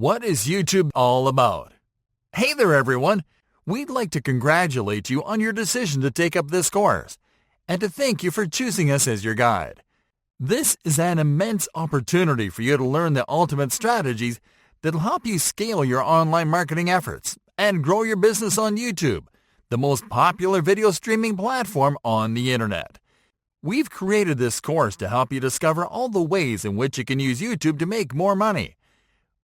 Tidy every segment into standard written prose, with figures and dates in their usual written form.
What is YouTube all about? Hey there everyone! We'd like to congratulate you on your decision to take up this course, and to thank you for choosing us as your guide. This is an immense opportunity for you to learn the ultimate strategies that'll help you scale your online marketing efforts and grow your business on YouTube, the most popular video streaming platform on the internet. We've created this course to help you discover all the ways in which you can use YouTube to make more money.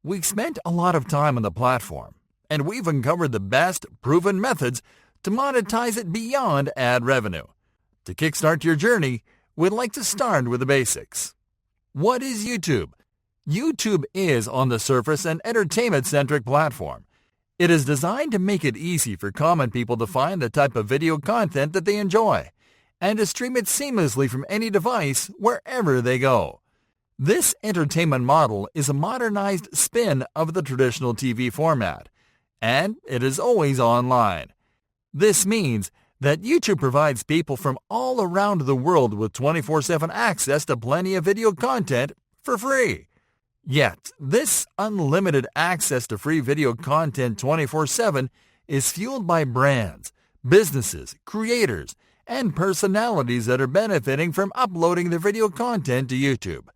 We've spent a lot of time on the platform, and we've uncovered the best proven methods to monetize it beyond ad revenue. To kickstart your journey, we'd like to start with the basics. What is YouTube? YouTube is, on the surface, an entertainment-centric platform. It is designed to make it easy for common people to find the type of video content that they enjoy, and to stream it seamlessly from any device wherever they go. This entertainment model is a modernized spin of the traditional TV format, and it is always online. This means that YouTube provides people from all around the world with 24/7 access to plenty of video content for free. Yet, this unlimited access to free video content 24/7 is fueled by brands, businesses, creators, and personalities that are benefiting from uploading their video content to YouTube.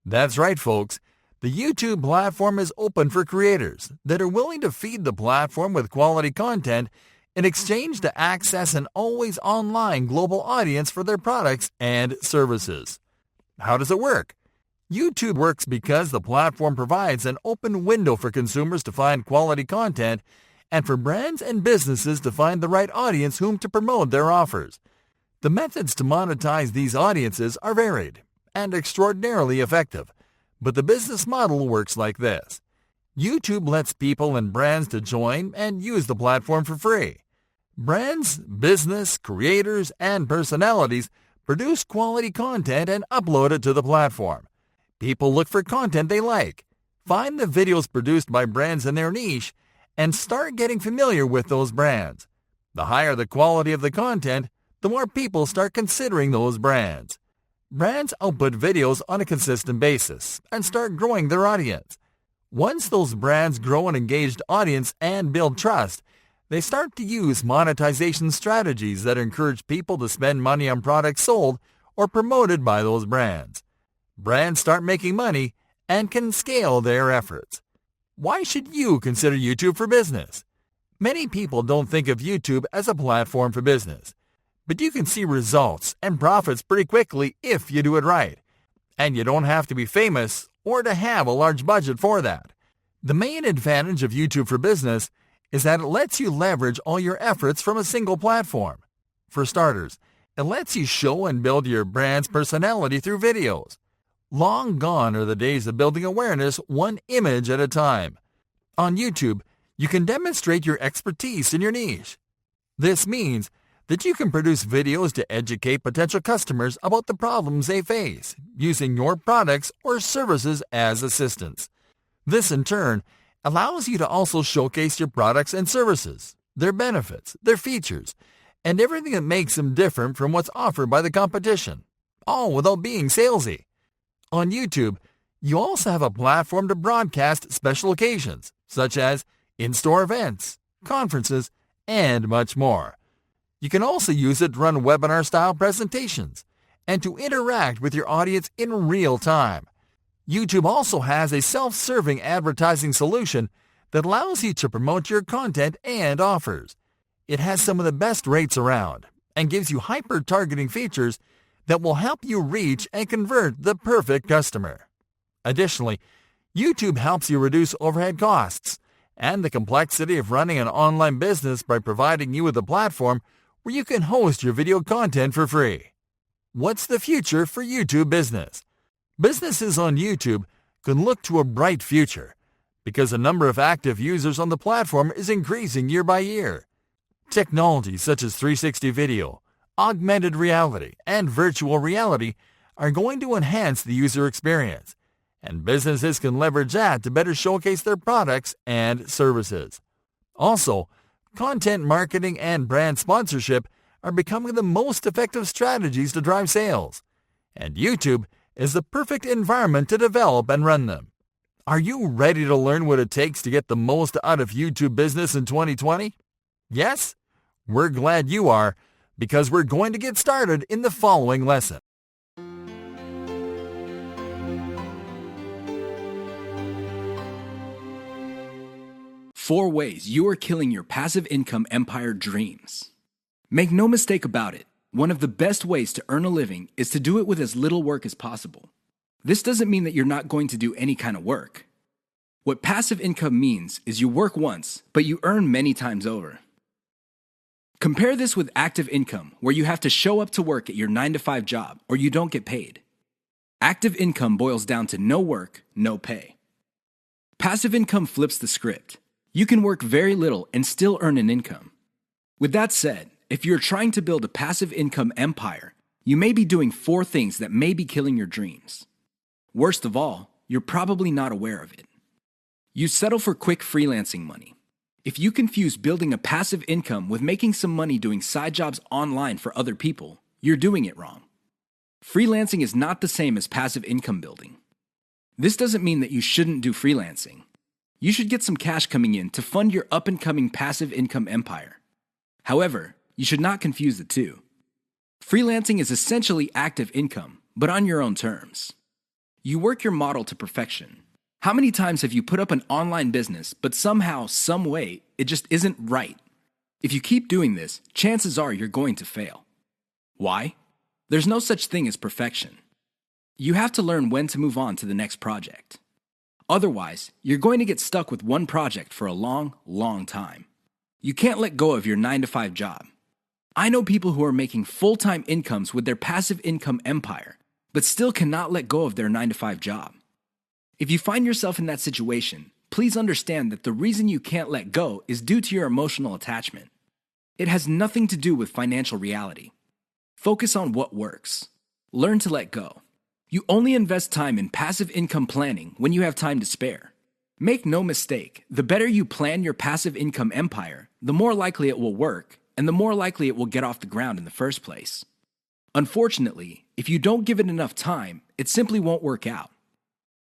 That's right, folks. The YouTube platform is open for creators that are willing to feed the platform with quality content in exchange to access an always online global audience for their products and services. How does it work? YouTube works because the platform provides an open window for consumers to find quality content and for brands and businesses to find the right audience whom to promote their offers. The methods to monetize these audiences are varied and extraordinarily effective, but the business model works like this. YouTube lets people and brands to join and use the platform for free. Brands, business, creators, and personalities produce quality content and upload it to the platform. People look for content they like, find the videos produced by brands in their niche, and start getting familiar with those brands. The higher the quality of the content, the more people start considering those brands. Brands output videos on a consistent basis and start growing their audience. Once those brands grow an engaged audience and build trust, they start to use monetization strategies that encourage people to spend money on products sold or promoted by those brands. Brands start making money and can scale their efforts. Why should you consider YouTube for business? Many people don't think of YouTube as a platform for business, but you can see results and profits pretty quickly if you do it right. And you don't have to be famous or to have a large budget for that. The main advantage of YouTube for business is that it lets you leverage all your efforts from a single platform. For starters, it lets you show and build your brand's personality through videos. Long gone are the days of building awareness one image at a time. On YouTube, you can demonstrate your expertise in your niche. This means that you can produce videos to educate potential customers about the problems they face, using your products or services as assistants. This, in turn, allows you to also showcase your products and services, their benefits, their features, and everything that makes them different from what's offered by the competition, all without being salesy. On YouTube, you also have a platform to broadcast special occasions, such as in-store events, conferences, and much more. You can also use it to run webinar-style presentations and to interact with your audience in real time. YouTube also has a self-serving advertising solution that allows you to promote your content and offers. It has some of the best rates around and gives you hyper-targeting features that will help you reach and convert the perfect customer. Additionally, YouTube helps you reduce overhead costs and the complexity of running an online business by providing you with a platform where you can host your video content for free. What's the future for YouTube business? Businesses on YouTube can look to a bright future because the number of active users on the platform is increasing year by year. Technologies such as 360 video, augmented reality, and virtual reality are going to enhance the user experience, and businesses can leverage that to better showcase their products and services. Also, content marketing and brand sponsorship are becoming the most effective strategies to drive sales, and YouTube is the perfect environment to develop and run them. Are you ready to learn what it takes to get the most out of YouTube business in 2020? Yes? We're glad you are, because we're going to get started in the following lesson. Four ways you are killing your passive income empire dreams. Make no mistake about it, one of the best ways to earn a living is to do it with as little work as possible. This doesn't mean that you're not going to do any kind of work. What passive income means is you work once, but you earn many times over. Compare this with active income, where you have to show up to work at your 9-to-5 job or you don't get paid. Active income boils down to no work, no pay. Passive income flips the script. You can work very little and still earn an income. With that said, if you're trying to build a passive income empire, you may be doing 4 things that may be killing your dreams. Worst of all, you're probably not aware of it. You settle for quick freelancing money. If you confuse building a passive income with making some money doing side jobs online for other people, you're doing it wrong. Freelancing is not the same as passive income building. This doesn't mean that you shouldn't do freelancing. You should get some cash coming in to fund your up-and-coming passive income empire. However, you should not confuse the two. Freelancing is essentially active income, but on your own terms. You work your model to perfection. How many times have you put up an online business, but somehow, some way, it just isn't right? If you keep doing this, chances are you're going to fail. Why? There's no such thing as perfection. You have to learn when to move on to the next project. Otherwise, you're going to get stuck with one project for a long, long time. You can't let go of your 9-to-5 job. I know people who are making full-time incomes with their passive income empire, but still cannot let go of their 9-to-5 job. If you find yourself in that situation, please understand that the reason you can't let go is due to your emotional attachment. It has nothing to do with financial reality. Focus on what works. Learn to let go. You only invest time in passive income planning when you have time to spare. Make no mistake, the better you plan your passive income empire, the more likely it will work, and the more likely it will get off the ground in the first place. Unfortunately, if you don't give it enough time, it simply won't work out.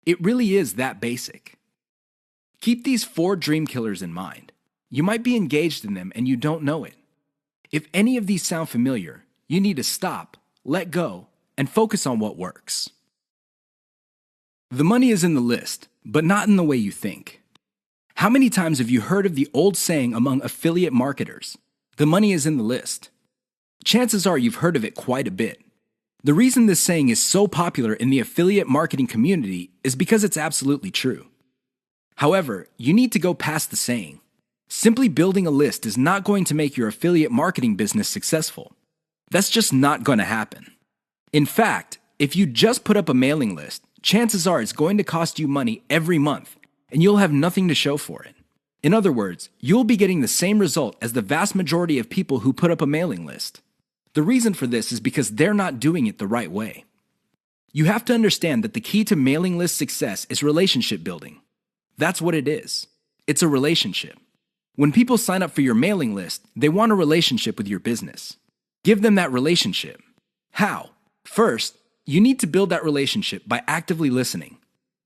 It really is that basic. Keep these 4 dream killers in mind. You might be engaged in them and you don't know it. If any of these sound familiar, you need to stop, let go, and focus on what works. The money is in the list, but not in the way you think. How many times have you heard of the old saying among affiliate marketers, "The money is in the list"? Chances are you've heard of it quite a bit. The reason this saying is so popular in the affiliate marketing community is because it's absolutely true. However, you need to go past the saying. Simply building a list is not going to make your affiliate marketing business successful. That's just not going to happen. In fact, if you just put up a mailing list, chances are it's going to cost you money every month, and you'll have nothing to show for it. In other words, you'll be getting the same result as the vast majority of people who put up a mailing list. The reason for this is because they're not doing it the right way. You have to understand that the key to mailing list success is relationship building. That's what it is. It's a relationship. When people sign up for your mailing list, they want a relationship with your business. Give them that relationship. How? First, you need to build that relationship by actively listening.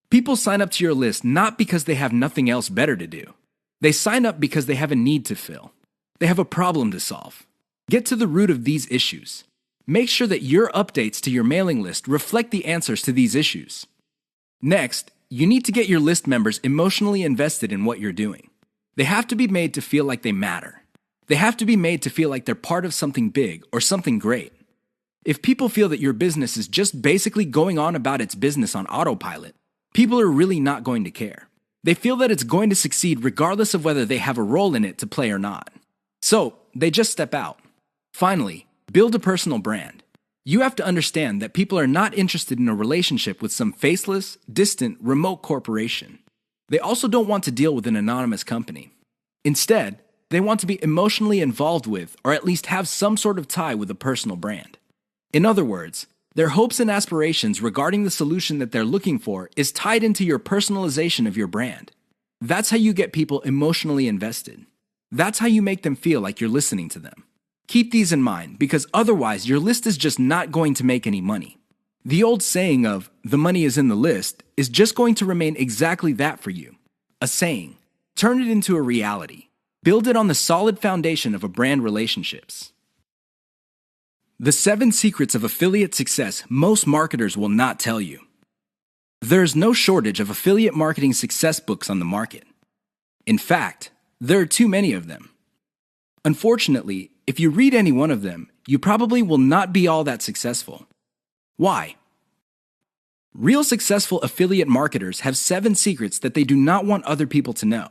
People sign up to your list not because they have nothing else better to do. They sign up because they have a need to fill. They have a problem to solve. Get to the root of these issues. Make sure that your updates to your mailing list reflect the answers to these issues. Next, you need to get your list members emotionally invested in what you're doing. They have to be made to feel like they matter. They have to be made to feel like they're part of something big or something great. If people feel that your business is just basically going on about its business on autopilot, people are really not going to care. They feel that it's going to succeed regardless of whether they have a role in it to play or not. So, they just step out. Finally, build a personal brand. You have to understand that people are not interested in a relationship with some faceless, distant, remote corporation. They also don't want to deal with an anonymous company. Instead, they want to be emotionally involved with, or at least have some sort of tie with a personal brand. In other words, their hopes and aspirations regarding the solution that they're looking for is tied into your personalization of your brand. That's how you get people emotionally invested. That's how you make them feel like you're listening to them. Keep these in mind, because otherwise your list is just not going to make any money. The old saying of, the money is in the list, is just going to remain exactly that for you. A saying. Turn it into a reality. Build it on the solid foundation of a brand relationships. The 7 secrets of affiliate success most marketers will not tell you. There is no shortage of affiliate marketing success books on the market. In fact, there are too many of them. Unfortunately, if you read any one of them, you probably will not be all that successful. Why? Real successful affiliate marketers have 7 secrets that they do not want other people to know.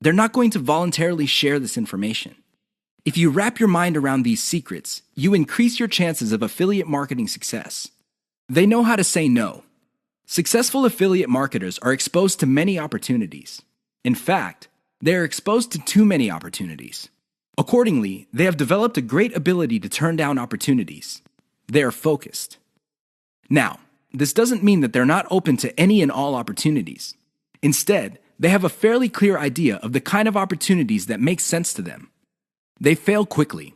They're not going to voluntarily share this information. If you wrap your mind around these secrets, you increase your chances of affiliate marketing success. They know how to say no. Successful affiliate marketers are exposed to many opportunities. In fact, they are exposed to too many opportunities. Accordingly, they have developed a great ability to turn down opportunities. They are focused. Now, this doesn't mean that they're not open to any and all opportunities. Instead, they have a fairly clear idea of the kind of opportunities that make sense to them. They fail quickly.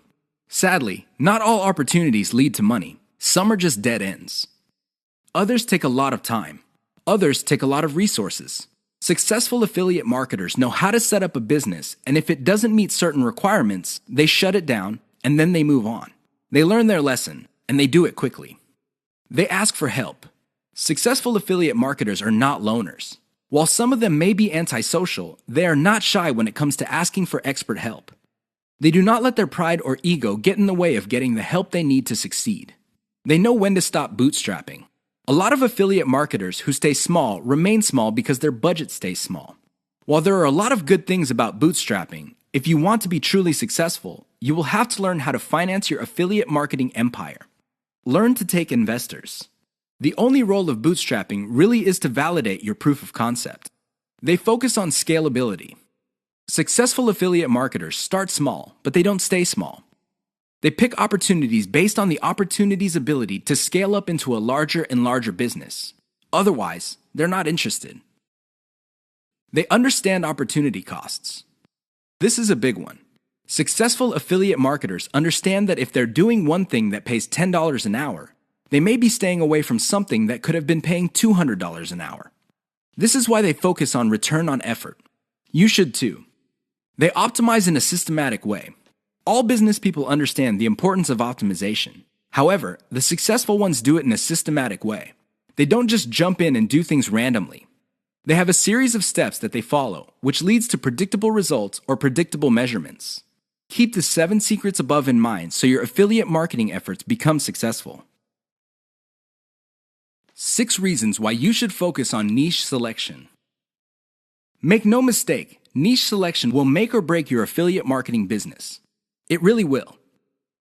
Sadly, not all opportunities lead to money. Some are just dead ends. Others take a lot of time. Others take a lot of resources. Successful affiliate marketers know how to set up a business, and if it doesn't meet certain requirements, they shut it down, and then they move on. They learn their lesson, and they do it quickly. They ask for help. Successful affiliate marketers are not loners. While some of them may be antisocial, they are not shy when it comes to asking for expert help. They do not let their pride or ego get in the way of getting the help they need to succeed. They know when to stop bootstrapping. A lot of affiliate marketers who stay small remain small because their budget stays small. While there are a lot of good things about bootstrapping, if you want to be truly successful, you will have to learn how to finance your affiliate marketing empire. Learn to take investors. The only role of bootstrapping really is to validate your proof of concept. They focus on scalability. Successful affiliate marketers start small, but they don't stay small. They pick opportunities based on the opportunity's ability to scale up into a larger and larger business. Otherwise, they're not interested. They understand opportunity costs. This is a big one. Successful affiliate marketers understand that if they're doing one thing that pays $10 an hour, they may be staying away from something that could have been paying $200 an hour. This is why they focus on return on effort. You should too. They optimize in a systematic way. All business people understand the importance of optimization. However, the successful ones do it in a systematic way. They don't just jump in and do things randomly. They have a series of steps that they follow, which leads to predictable results or predictable measurements. Keep the 7 secrets above in mind so your affiliate marketing efforts become successful. 6 reasons why you should focus on niche selection. Make no mistake, niche selection will make or break your affiliate marketing business. It really will.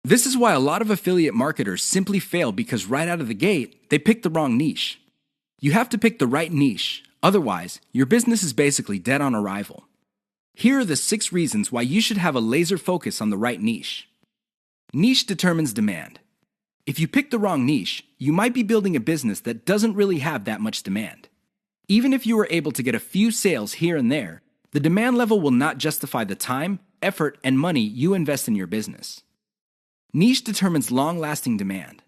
This is why a lot of affiliate marketers simply fail because right out of the gate, they pick the wrong niche. You have to pick the right niche, otherwise, your business is basically dead on arrival. Here are the 6 reasons why you should have a laser focus on the right niche. Niche determines demand. If you pick the wrong niche, you might be building a business that doesn't really have that much demand. Even if you were able to get a few sales here and there, the demand level will not justify the time, effort, and money you invest in your business. Niche determines long-lasting demand.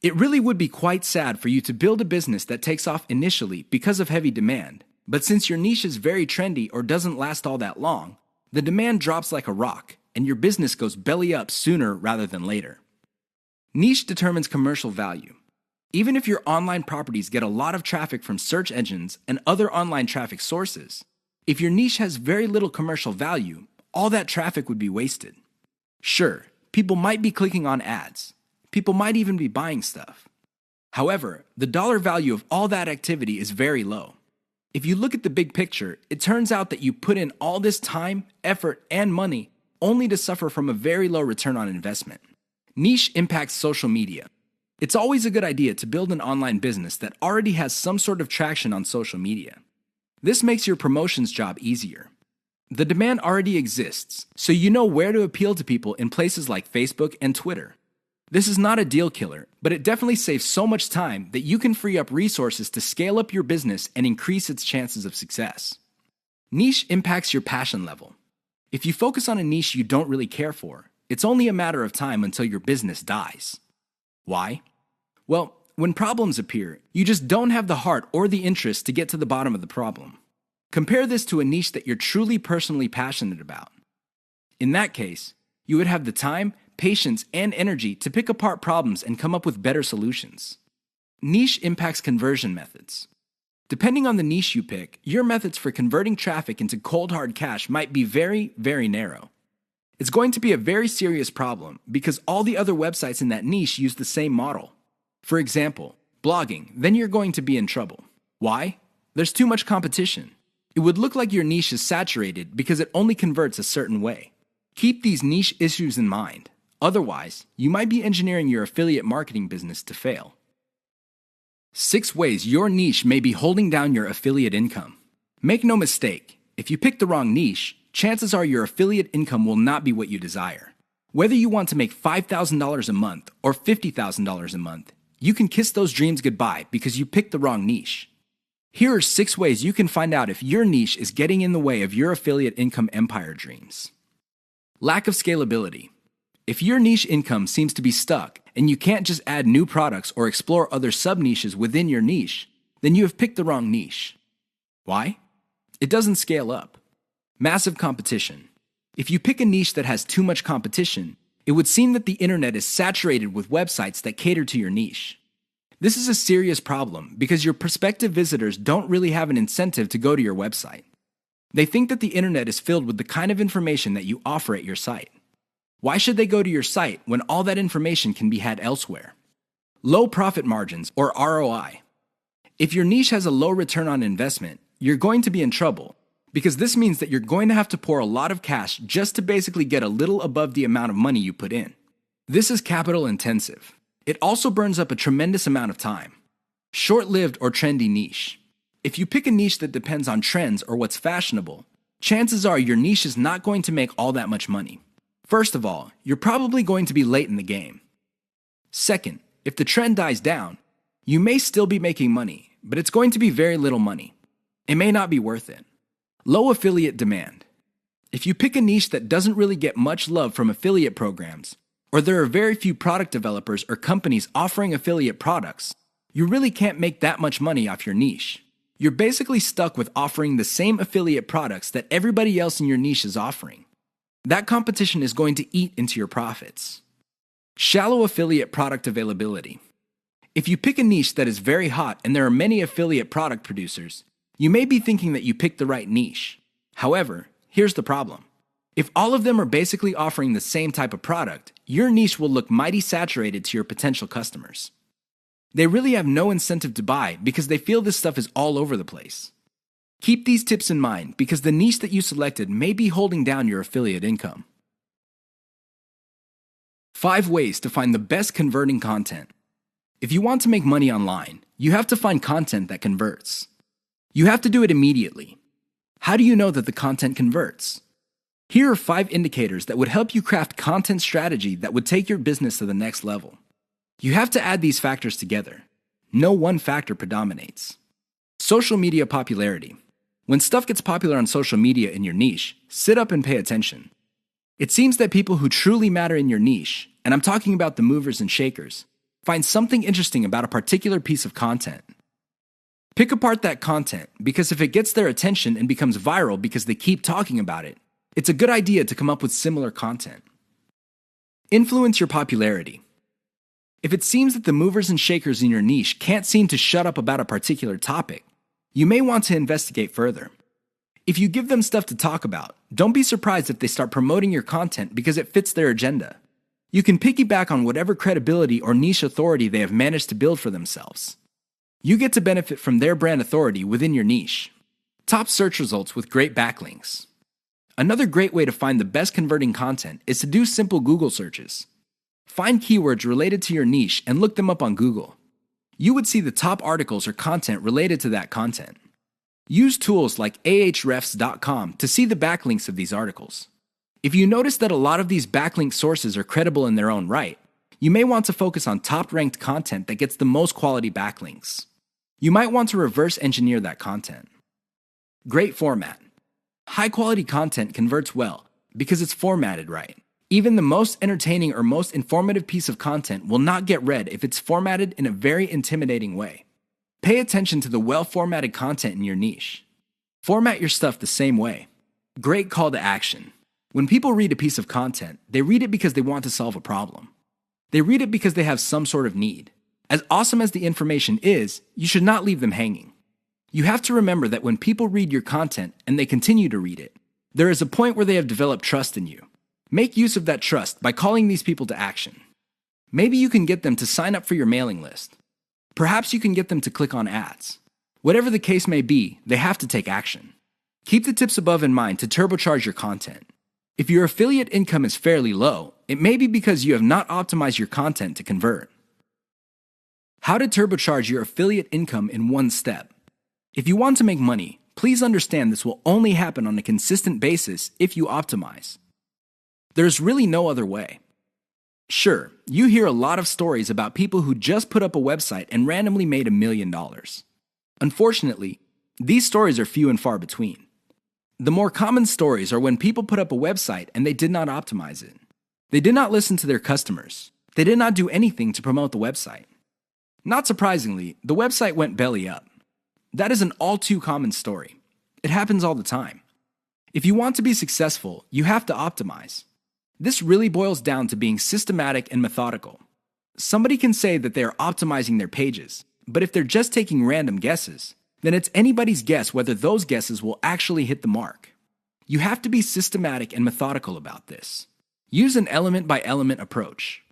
It really would be quite sad for you to build a business that takes off initially because of heavy demand, but since your niche is very trendy or doesn't last all that long, the demand drops like a rock, and your business goes belly up sooner rather than later. Niche determines commercial value. Even if your online properties get a lot of traffic from search engines and other online traffic sources, if your niche has very little commercial value, all that traffic would be wasted. Sure, people might be clicking on ads. People might even be buying stuff. However, the dollar value of all that activity is very low. If you look at the big picture, it turns out that you put in all this time, effort, and money only to suffer from a very low return on investment. Niche impacts social media. It's always a good idea to build an online business that already has some sort of traction on social media. This makes your promotions job easier. The demand already exists, so you know where to appeal to people in places like Facebook and Twitter. This is not a deal killer, but it definitely saves so much time that you can free up resources to scale up your business and increase its chances of success. Niche impacts your passion level. If you focus on a niche you don't really care for, it's only a matter of time until your business dies. Why? Well, When problems appear, you just don't have the heart or the interest to get to the bottom of the problem. Compare this to a niche that you're truly personally passionate about. In that case, you would have the time, patience, and energy to pick apart problems and come up with better solutions. Niche impacts conversion methods. Depending on the niche you pick, your methods for converting traffic into cold hard cash might be very, very narrow. It's going to be a very serious problem because all the other websites in that niche use the same model. For example, blogging, then you're going to be in trouble. Why? There's too much competition. It would look like your niche is saturated because it only converts a certain way. Keep these niche issues in mind. Otherwise, you might be engineering your affiliate marketing business to fail. 6 ways your niche may be holding down your affiliate income. Make no mistake, if you pick the wrong niche, chances are your affiliate income will not be what you desire. Whether you want to make $5,000 a month or $50,000 a month, you can kiss those dreams goodbye because you picked the wrong niche. Here are 6 ways you can find out if your niche is getting in the way of your affiliate income empire dreams. Lack of scalability. If your niche income seems to be stuck and you can't just add new products or explore other sub-niches within your niche, then you have picked the wrong niche. Why? It doesn't scale up. Massive competition. If you pick a niche that has too much competition, it would seem that the internet is saturated with websites that cater to your niche. This is a serious problem because your prospective visitors don't really have an incentive to go to your website. They think that the internet is filled with the kind of information that you offer at your site. Why should they go to your site when all that information can be had elsewhere? Low profit margins, or ROI. If your niche has a low return on investment, you're going to be in trouble because this means that you're going to have to pour a lot of cash just to basically get a little above the amount of money you put in. This is capital intensive. It also burns up a tremendous amount of time. Short-lived or trendy niche. If you pick a niche that depends on trends or what's fashionable, chances are your niche is not going to make all that much money. First of all, you're probably going to be late in the game. Second, if the trend dies down, you may still be making money, but it's going to be very little money. It may not be worth it. Low affiliate demand. If you pick a niche that doesn't really get much love from affiliate programs, or there are very few product developers or companies offering affiliate products, you really can't make that much money off your niche. You're basically stuck with offering the same affiliate products that everybody else in your niche is offering. That competition is going to eat into your profits. Shallow affiliate product availability. If you pick a niche that is very hot and there are many affiliate product producers, you may be thinking that you picked the right niche. However, here's the problem. If all of them are basically offering the same type of product, your niche will look mighty saturated to your potential customers. They really have no incentive to buy because they feel this stuff is all over the place. Keep these tips in mind because the niche that you selected may be holding down your affiliate income. 5 ways to find the best converting content. If you want to make money online, you have to find content that converts. You have to do it immediately. How do you know that the content converts? Here are 5 indicators that would help you craft content strategy that would take your business to the next level. You have to add these factors together. No one factor predominates. Social media popularity. When stuff gets popular on social media in your niche, sit up and pay attention. It seems that people who truly matter in your niche, and I'm talking about the movers and shakers, find something interesting about a particular piece of content. Pick apart that content because if it gets their attention and becomes viral because they keep talking about it, it's a good idea to come up with similar content. Influence your popularity. If it seems that the movers and shakers in your niche can't seem to shut up about a particular topic, you may want to investigate further. If you give them stuff to talk about, don't be surprised if they start promoting your content because it fits their agenda. You can piggyback on whatever credibility or niche authority they have managed to build for themselves. You get to benefit from their brand authority within your niche. Top search results with great backlinks. Another great way to find the best converting content is to do simple Google searches. Find keywords related to your niche and look them up on Google. You would see the top articles or content related to that content. Use tools like Ahrefs.com to see the backlinks of these articles. If you notice that a lot of these backlink sources are credible in their own right, you may want to focus on top-ranked content that gets the most quality backlinks. You might want to reverse engineer that content. Great format. High-quality content converts well because it's formatted right. Even the most entertaining or most informative piece of content will not get read if it's formatted in a very intimidating way. Pay attention to the well-formatted content in your niche. Format your stuff the same way. Great call to action. When people read a piece of content, they read it because they want to solve a problem. They read it because they have some sort of need. As awesome as the information is, you should not leave them hanging. You have to remember that when people read your content and they continue to read it, there is a point where they have developed trust in you. Make use of that trust by calling these people to action. Maybe you can get them to sign up for your mailing list. Perhaps you can get them to click on ads. Whatever the case may be, they have to take action. Keep the tips above in mind to turbocharge your content. If your affiliate income is fairly low, it may be because you have not optimized your content to convert. How to turbocharge your affiliate income in one step. If you want to make money, please understand this will only happen on a consistent basis if you optimize. There's really no other way. Sure, you hear a lot of stories about people who just put up a website and randomly made $1 million. Unfortunately, these stories are few and far between. The more common stories are when people put up a website and they did not optimize it. They did not listen to their customers. They did not do anything to promote the website. Not surprisingly, the website went belly up. That is an all too common story. It happens all the time. If you want to be successful, you have to optimize. This really boils down to being systematic and methodical. Somebody can say that they are optimizing their pages, but if they're just taking random guesses, then it's anybody's guess whether those guesses will actually hit the mark. You have to be systematic and methodical about this. Use an element-by-element approach.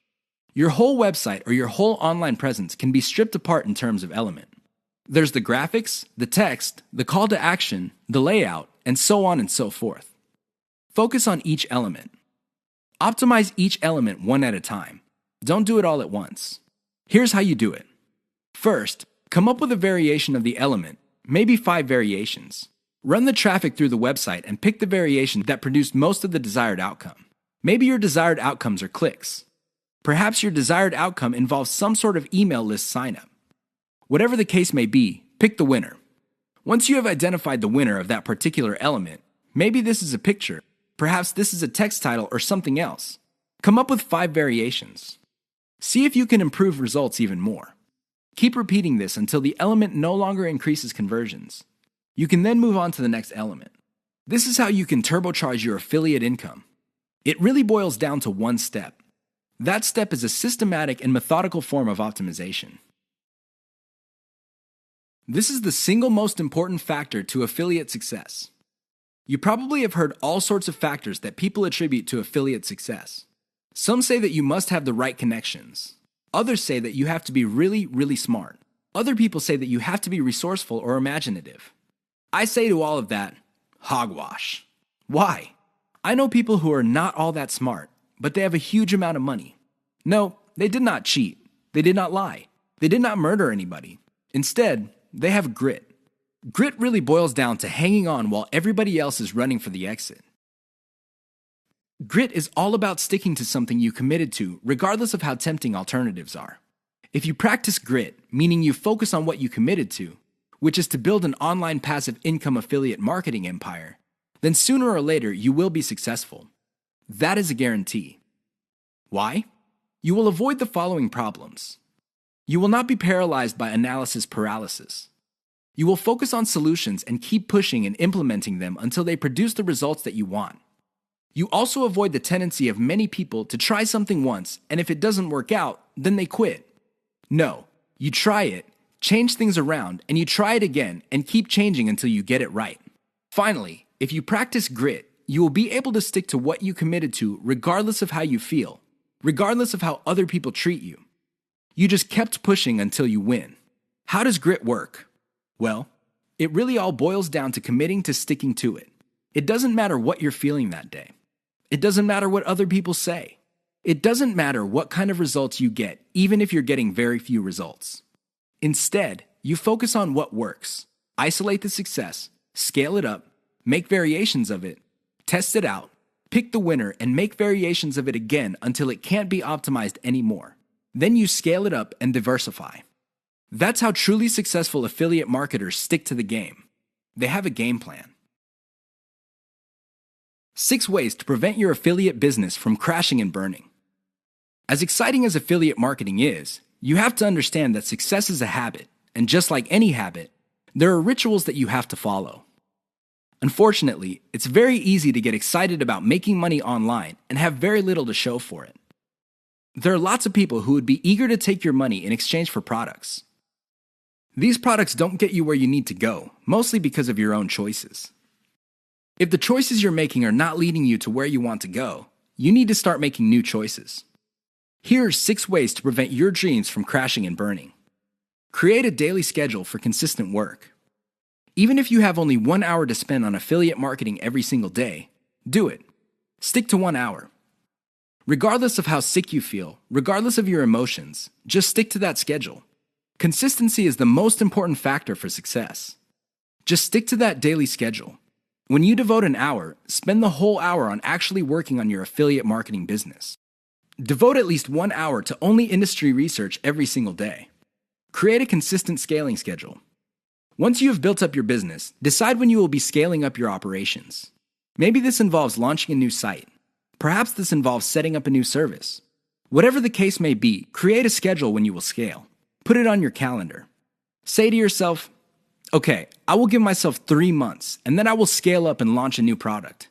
Your whole website or your whole online presence can be stripped apart in terms of element. There's the graphics, the text, the call to action, the layout, and so on and so forth. Focus on each element. Optimize each element one at a time. Don't do it all at once. Here's how you do it. First, come up with a variation of the element, maybe 5 variations. Run the traffic through the website and pick the variation that produced most of the desired outcome. Maybe your desired outcomes are clicks. Perhaps your desired outcome involves some sort of email list signup. Whatever the case may be, pick the winner. Once you have identified the winner of that particular element, maybe this is a picture, perhaps this is a text title or something else. Come up with 5 variations. See if you can improve results even more. Keep repeating this until the element no longer increases conversions. You can then move on to the next element. This is how you can turbocharge your affiliate income. It really boils down to one step. That step is a systematic and methodical form of optimization. This is the single most important factor to affiliate success. You probably have heard all sorts of factors that people attribute to affiliate success. Some say that you must have the right connections. Others say that you have to be really, really smart. Other people say that you have to be resourceful or imaginative. I say to all of that, hogwash. Why? I know people who are not all that smart, but they have a huge amount of money. No, they did not cheat. They did not lie. They did not murder anybody. Instead, they have grit. Grit really boils down to hanging on while everybody else is running for the exit. Grit is all about sticking to something you committed to, regardless of how tempting alternatives are. If you practice grit, meaning you focus on what you committed to, which is to build an online passive income affiliate marketing empire, then sooner or later you will be successful. That is a guarantee. Why? You will avoid the following problems. You will not be paralyzed by analysis paralysis. You will focus on solutions and keep pushing and implementing them until they produce the results that you want. You also avoid the tendency of many people to try something once, and if it doesn't work out, then they quit. No, you try it, change things around, and you try it again and keep changing until you get it right. Finally, if you practice grit, you will be able to stick to what you committed to regardless of how you feel, regardless of how other people treat you. You just kept pushing until you win. How does grit work? Well, it really all boils down to committing to sticking to it. It doesn't matter what you're feeling that day. It doesn't matter what other people say. It doesn't matter what kind of results you get, even if you're getting very few results. Instead, you focus on what works. Isolate the success, scale it up, make variations of it, test it out, pick the winner, and make variations of it again until it can't be optimized anymore. Then you scale it up and diversify. That's how truly successful affiliate marketers stick to the game. They have a game plan. 6 ways to prevent your affiliate business from crashing and burning. As exciting as affiliate marketing is, you have to understand that success is a habit, and just like any habit, there are rituals that you have to follow. Unfortunately, it's very easy to get excited about making money online and have very little to show for it. There are lots of people who would be eager to take your money in exchange for products. These products don't get you where you need to go, mostly because of your own choices. If the choices you're making are not leading you to where you want to go, you need to start making new choices. Here are 6 ways to prevent your dreams from crashing and burning. Create a daily schedule for consistent work. Even if you have only 1 hour to spend on affiliate marketing every single day, do it. Stick to 1 hour. Regardless of how sick you feel, regardless of your emotions, just stick to that schedule. Consistency is the most important factor for success. Just stick to that daily schedule. When you devote an hour, spend the whole hour on actually working on your affiliate marketing business. Devote at least 1 hour to only industry research every single day. Create a consistent scaling schedule. Once you have built up your business, decide when you will be scaling up your operations. Maybe this involves launching a new site. Perhaps this involves setting up a new service. Whatever the case may be, create a schedule when you will scale. Put it on your calendar. Say to yourself, okay, I will give myself 3 months, and then I will scale up and launch a new product.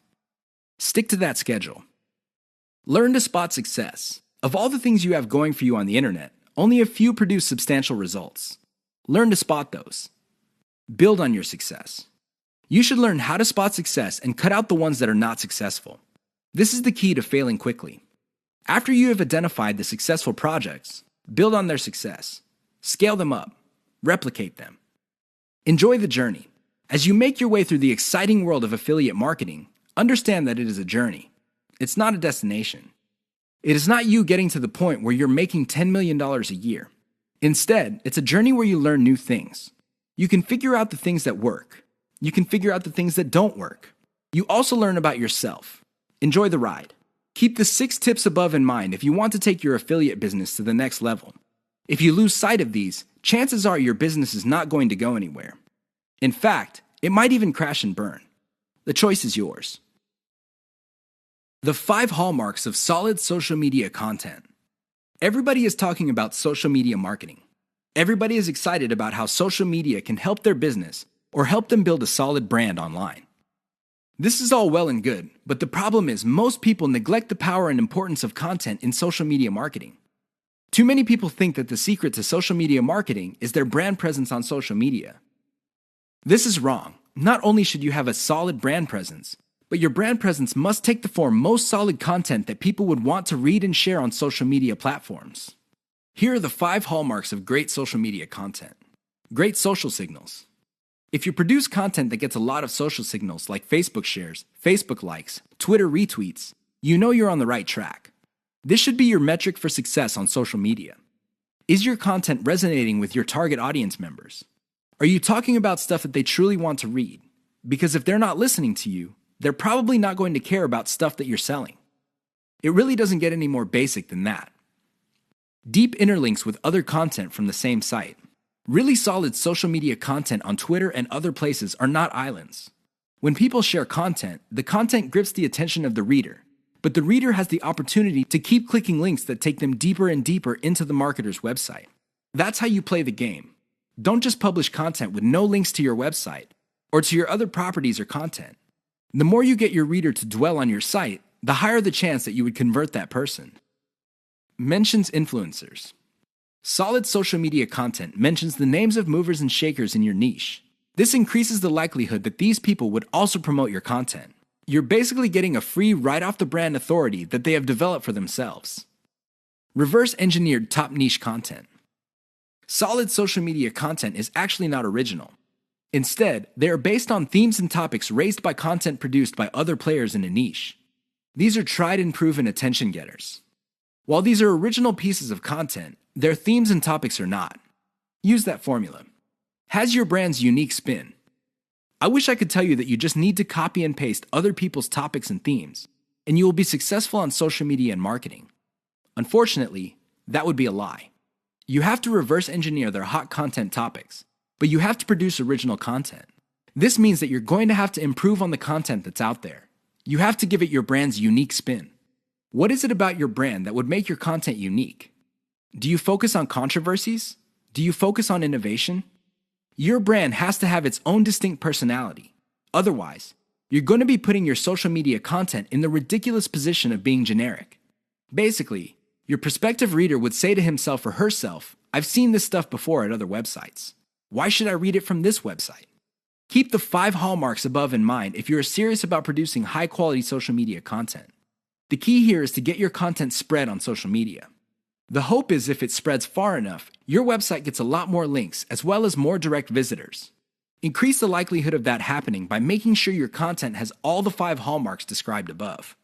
Stick to that schedule. Learn to spot success. Of all the things you have going for you on the internet, only a few produce substantial results. Learn to spot those. Build on your success. You should learn how to spot success and cut out the ones that are not successful. This is the key to failing quickly. After you have identified the successful projects, build on their success. Scale them up. Replicate them. Enjoy the journey. As you make your way through the exciting world of affiliate marketing, understand that it is a journey. It's not a destination. It is not you getting to the point where you're making $10 million a year. Instead, it's a journey where you learn new things. You can figure out the things that work. You can figure out the things that don't work. You also learn about yourself. Enjoy the ride. Keep the 6 tips above in mind if you want to take your affiliate business to the next level. If you lose sight of these, chances are your business is not going to go anywhere. In fact, it might even crash and burn. The choice is yours. The 5 hallmarks of solid social media content. Everybody is talking about social media marketing. Everybody is excited about how social media can help their business or help them build a solid brand online. This is all well and good, but the problem is most people neglect the power and importance of content in social media marketing. Too many people think that the secret to social media marketing is their brand presence on social media. This is wrong. Not only should you have a solid brand presence, but your brand presence must take the form most solid content that people would want to read and share on social media platforms. Here are the 5 hallmarks of great social media content. Great social signals. If you produce content that gets a lot of social signals like Facebook shares, Facebook likes, Twitter retweets, you know you're on the right track. This should be your metric for success on social media. Is your content resonating with your target audience members? Are you talking about stuff that they truly want to read? Because if they're not listening to you, they're probably not going to care about stuff that you're selling. It really doesn't get any more basic than that. Deep interlinks with other content from the same site. Really solid social media content on Twitter and other places are not islands. When people share content, the content grips the attention of the reader, but the reader has the opportunity to keep clicking links that take them deeper and deeper into the marketer's website. That's how you play the game. Don't just publish content with no links to your website or to your other properties or content. The more you get your reader to dwell on your site, the higher the chance that you would convert that person. Mentions influencers. Solid social media content mentions the names of movers and shakers in your niche. This increases the likelihood that these people would also promote your content. You're basically getting a free right-off-the-brand authority that they have developed for themselves. Reverse-engineered top niche content. Solid social media content is actually not original. Instead, they are based on themes and topics raised by content produced by other players in a niche. These are tried and proven attention getters. While these are original pieces of content, their themes and topics are not. Use that formula. Has your brand's unique spin. I wish I could tell you that you just need to copy and paste other people's topics and themes, and you will be successful on social media and marketing. Unfortunately, that would be a lie. You have to reverse engineer their hot content topics, but you have to produce original content. This means that you're going to have to improve on the content that's out there. You have to give it your brand's unique spin. What is it about your brand that would make your content unique? Do you focus on controversies? Do you focus on innovation? Your brand has to have its own distinct personality. Otherwise, you're going to be putting your social media content in the ridiculous position of being generic. Basically, your prospective reader would say to himself or herself, "I've seen this stuff before at other websites. Why should I read it from this website?" Keep the 5 hallmarks above in mind if you're serious about producing high-quality social media content. The key here is to get your content spread on social media. The hope is if it spreads far enough, your website gets a lot more links as well as more direct visitors. Increase the likelihood of that happening by making sure your content has all the 5 hallmarks described above.